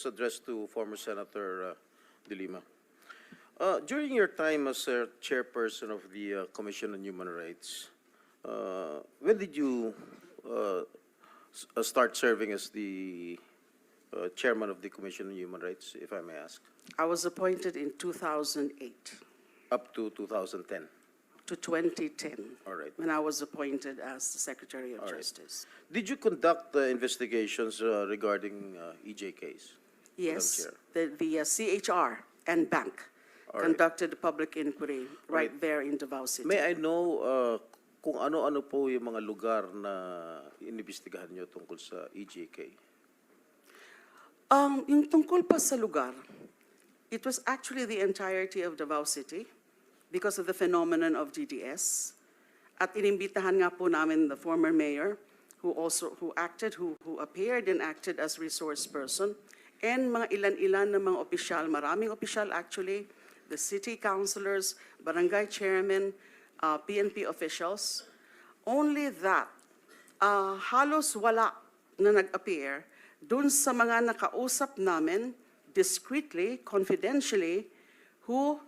addressed to former Senator De Lima. During your time as chairperson of the Commission on Human Rights, when did you start serving as the chairman of the Commission on Human Rights, if I may ask? I was appointed in 2008 Up to 2010. to 2010. All right. When I was appointed as the Secretary of All right. Justice. Did you conduct investigations regarding EJ case? Yes, Madam the CHR and bank All right. conducted a public inquiry right Right. there in Davao City. May I know kung ano-ano po yung mga lugar na inimbestigahan nyo tungkol sa EJK? Yung tungkol pa sa lugar, it was actually the entirety of Davao City because of the phenomenon of GDS. At inimbitahan nga po namin the former mayor who appeared and acted as resource person, and mga ilan-ilan na mga opisyal, maraming opisyal actually, the city councilors, barangay chairmen, PNP officials. Only that, halos wala na nag-appear dun sa mga nakausap namin discreetly, confidentially, who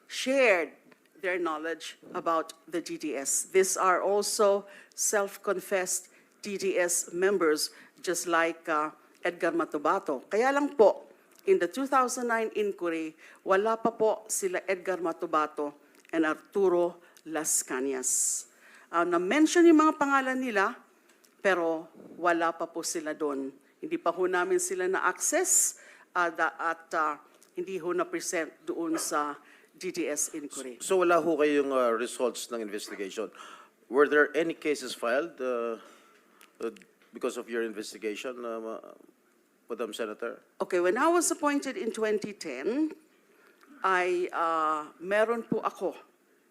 shared their knowledge about the DDS. These are also self-confessed DDS members, just like Edgar Matubato. Kaya lang po, in the 2009 inquiry, wala pa po sila Edgar Matubato and Arturo Las Cañas. Na-mention yung mga pangalan nila, pero wala pa po sila doon. Hindi pa ho namin sila na-access at hindi ho na-present doon sa DDS inquiry. So wala ho kayong results ng investigation. Were there any cases filed because of your investigation, Madam Senator? Okay, when I was appointed in 2010, meron po ako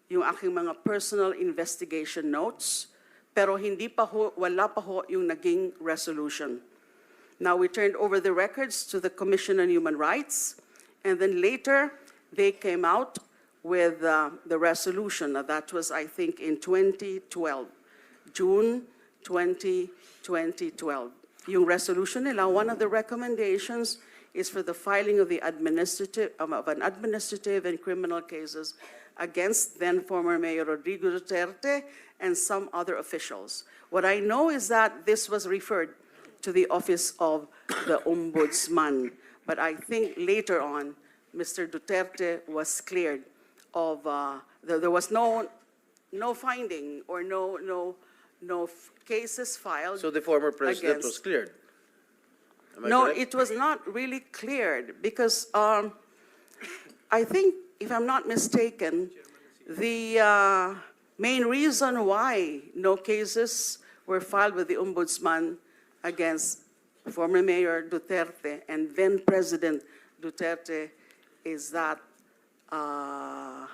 yung aking mga personal investigation notes, pero wala pa ho yung naging resolution. Now, we turned over the records to the Commission on Human Rights, and then later, they came out with the resolution. Now, that was, I think, in 2012, June 20, 2012. Yung resolution nila, one of the recommendations is for the filing of an administrative and criminal cases against then former Mayor Rodrigo Duterte and some other officials. What I know is that this was referred to the office of the Ombudsman. But I think later on, Mr. Duterte was cleared of, there was no finding or no cases filed. So the former president was cleared? Am I No, correct? it was not really cleared because I think, if I'm not mistaken, the main reason why no cases were filed with the Ombudsman against former Mayor Duterte and then President Duterte is that nung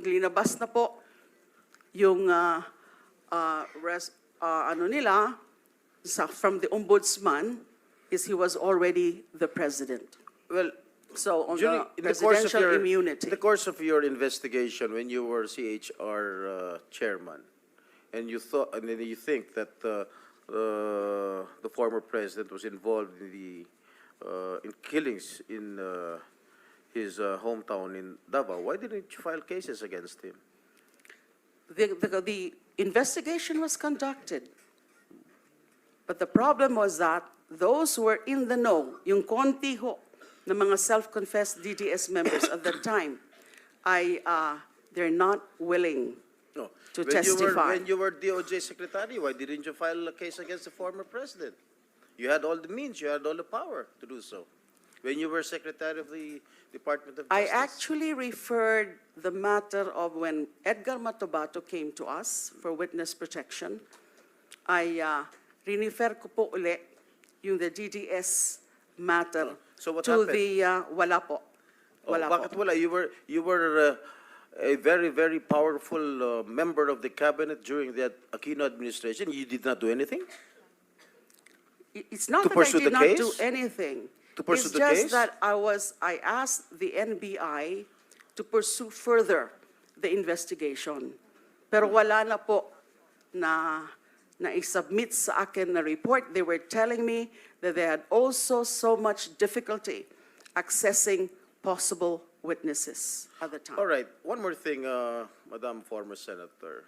linabas na po yung from the Ombudsman is he was already the president. Well, So on during, the presidential immunity. in the course of your investigation, when you were CHR chairman, and you think that the former president was involved in killings in his hometown in Davao, why didn't you file cases against him? The investigation was conducted, but the problem was that those who were in the know, yung konti ho na mga self-confessed DDS members at that time, they're not willing No. to When testify. When you were DOJ secretary, why didn't you file a case against the former president? You had all the means, you had all the power to do so. When you were secretary of the Department of I Justice. actually referred the matter of when Edgar Matubato came to us for witness protection. I refer ko po uli yung the DDS matter So what to happened? the wala po. Wala po. Bakit wala? You were a very, very powerful member of the cabinet during the Aquino administration. You did not do anything? It's not To that I pursue did the not case? do anything. To pursue It's the just case? that I asked the NBI to pursue further the investigation. Pero wala na po na na i-submit sa akin na report, they were telling me that they had also so much difficulty accessing possible witnesses at the time. All right, one more thing, Madam former Senator.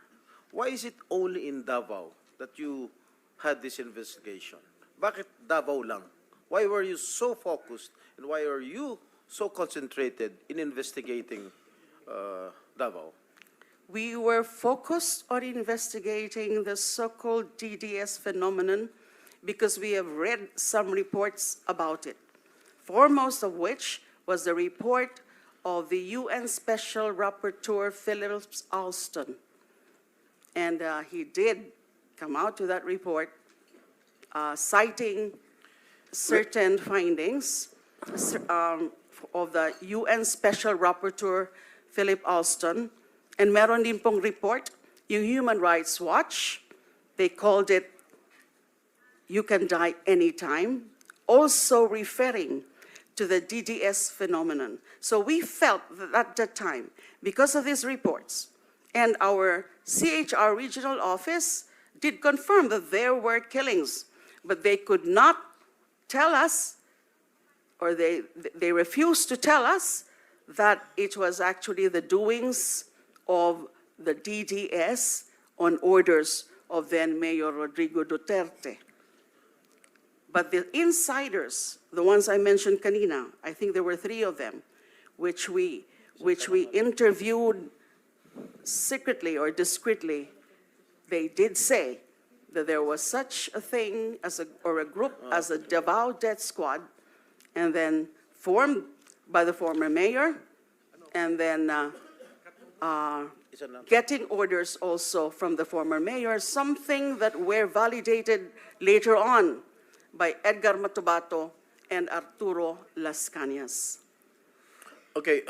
Why is it only in Davao that you had this investigation? Bakit Davao lang? Why were you so focused and why are you so concentrated in investigating Davao? We were focused on investigating the so-called DDS phenomenon because we have read some reports about it, foremost of which was the report of the UN Special Rapporteur Philip Alston. And he did come out with that report citing certain findings of the UN Special Rapporteur Philip Alston. And meron din pong report, yung Human Rights Watch, they called it, "You Can Die Anytime," also referring to the DDS phenomenon. So we felt that at that time, because of these reports, and our CHR regional office did confirm that there were killings, but they could not tell us, or they refused to tell us that it was actually the doings of the DDS on orders of then Mayor Rodrigo Duterte. But the insiders, the ones I mentioned kanina, I think there were 3 of them, which we interviewed secretly or discreetly, they did say that there was such a thing as a group as a Davao Death Squad, and then formed by the former mayor, and then getting orders also from the former mayor, something that were validated later on by Edgar Matubato and Arturo Las Cañas. Okay,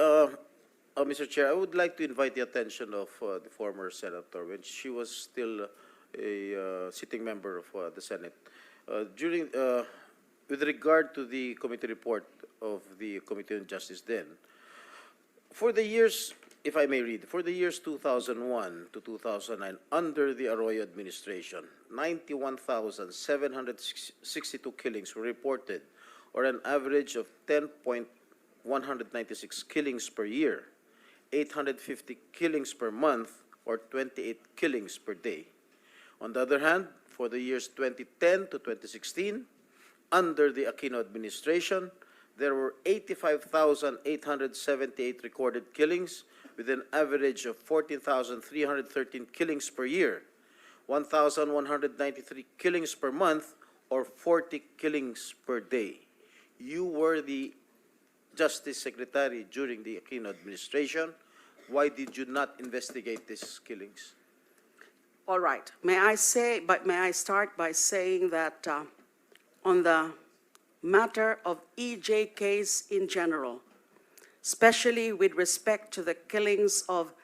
Mr. Chair, I would like to invite the attention of the former senator when she was still a sitting member of the Senate. With regard to the committee report of the Committee on Justice then, for the years, if I may read, for the years 2001 to 2009, under the Arroyo administration, 91,762 killings were reported, or an average of 10.196 killings per year, 850 killings per month, or 28 killings per day. On the other hand, for the years 2010 to 2016, under the Aquino administration, there were 85,878 recorded killings, with an average of 14,313 killings per year, 1,193 killings per month, or 40 killings per day. You were the Justice Secretary during the Aquino administration. Why did you not investigate these killings? All right. May I start by saying that on the matter of EJKs in general, especially with respect to the killings of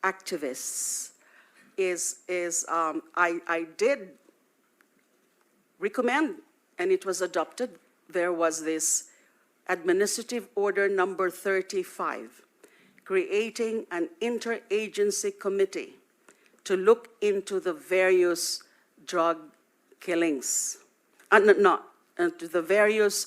activists, I did recommend, and it was adopted, there was this Administrative Order number 35, creating an interagency committee to look into the various drug killings, to the various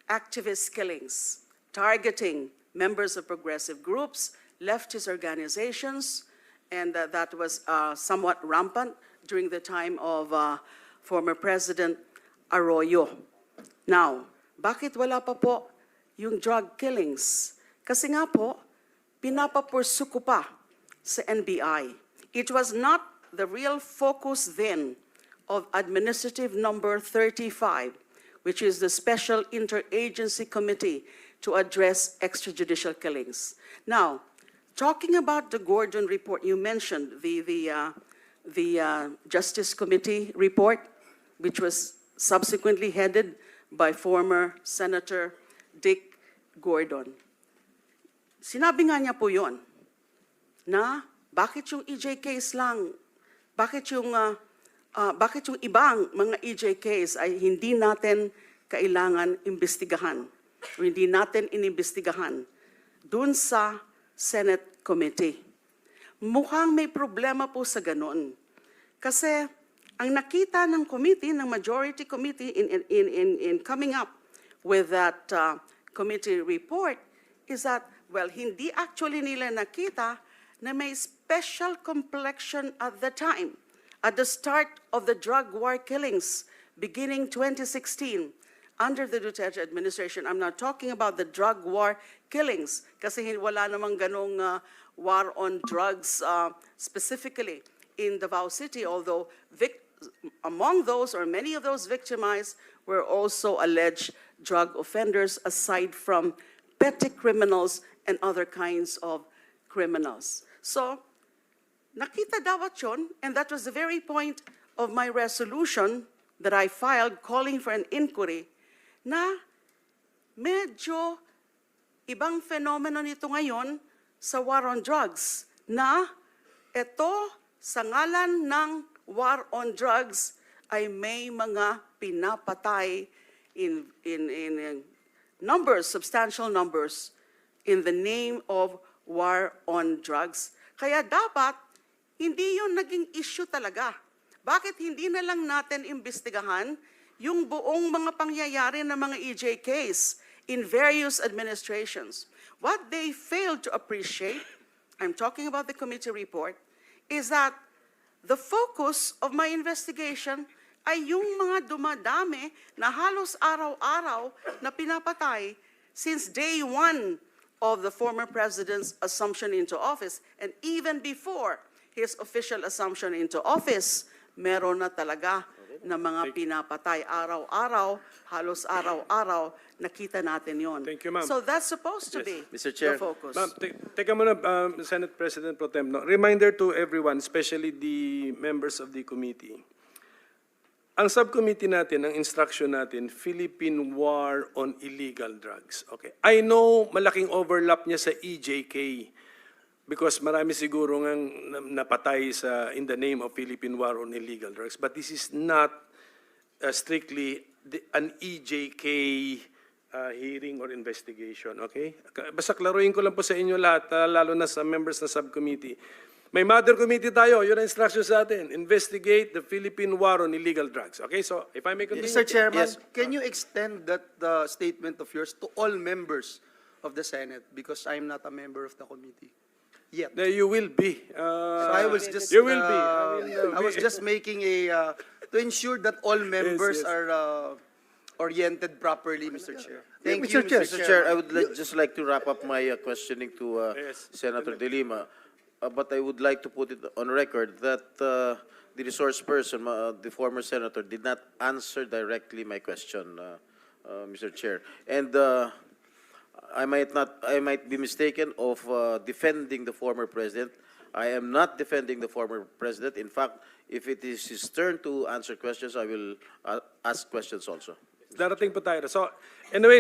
activist killings, targeting members of progressive groups, leftist organizations, and that was somewhat rampant during the time of former President Arroyo. Now, bakit wala pa po yung drug killings? Kasi nga po, pinapapursu ko pa sa NBI. It was not the real focus then of Administrative Number 35, which is the Special Interagency Committee to address extrajudicial killings. Now, talking about the Gordon report, you mentioned the Justice Committee report, which was subsequently headed by former Senator Dick Gordon. Sinabi nga niya po yun, na bakit yung EJKs lang, bakit yung ibang mga EJKs ay hindi natin kailangan imbestigahan, o hindi natin inimbestigahan dun sa Senate Committee. Mukhang may problema po sa ganun. Kasi Ang nakita ng committee, ng majority committee in coming up with that committee report is that, well, hindi actually nila nakita na may special complexion at the time, at the start of the drug war killings beginning 2016 under the Duterte administration. I'm not talking about the drug war killings kasi wala namang ganong war on drugs specifically in Davao City, although among those, or many of those victimized, were also alleged drug offenders, aside from petty criminals and other kinds of criminals. So, nakita dapat yun, and that was the very point of my resolution that I filed calling for an inquiry, na medyo ibang fenomeno nito ngayon sa war on drugs, na ito sa ngalan ng war on drugs ay may mga pinapatay in numbers, substantial numbers, in the name of war on drugs. Kaya dapat, hindi yun naging issue talaga. Bakit hindi na lang natin imbestigahan yung buong mga pangyayari ng mga EJKs in various administrations? What they failed to appreciate, I'm talking about the committee report, is that the focus of my investigation ay yung mga dumadami na halos araw-araw na pinapatay since day one of the former president's assumption into office. And even before his official assumption into office, meron na talaga na mga pinapatay araw-araw, halos araw-araw, nakita natin yon. Thank you, ma'am. So that's supposed to be Mr. Chair. the focus. Ma'am, teka muna, Senate President Pro Tem. No? Reminder to everyone, especially the members of the committee. Ang subcommittee natin, ang instruction natin, Philippine War on Illegal Drugs. Okay. I know malaking overlap niya sa EJK because marami siguro ngang napatay in the name of Philippine War on Illegal Drugs. But this is not strictly an EJK hearing or investigation, okay? Basta klaruhin ko lang po sa inyo lahat, lalo na sa members ng subcommittee. May mother committee tayo, yun ang instruction sa atin. Investigate the Philippine War on Illegal Drugs. Okay, so if I may continue. Mr. Chairman, Yes. can you extend that statement of yours to all members of the Senate? Because I'm not a member of the committee yet. You will be. So I was just, You will be. I was just making to ensure that all members yes. are oriented properly, Mr. Chair. Thank Mr. you, Mr. Chair, I would just like to wrap up my questioning to Yes. Senator De Lima. But I would like to put it on record that the resource person, the former senator, did not answer directly my question, Mr. Chair. And I might be mistaken of defending the former president. I am not defending the former president. In fact, if it is his turn to answer questions, I will ask questions also. Darating po tayo. So, anyway,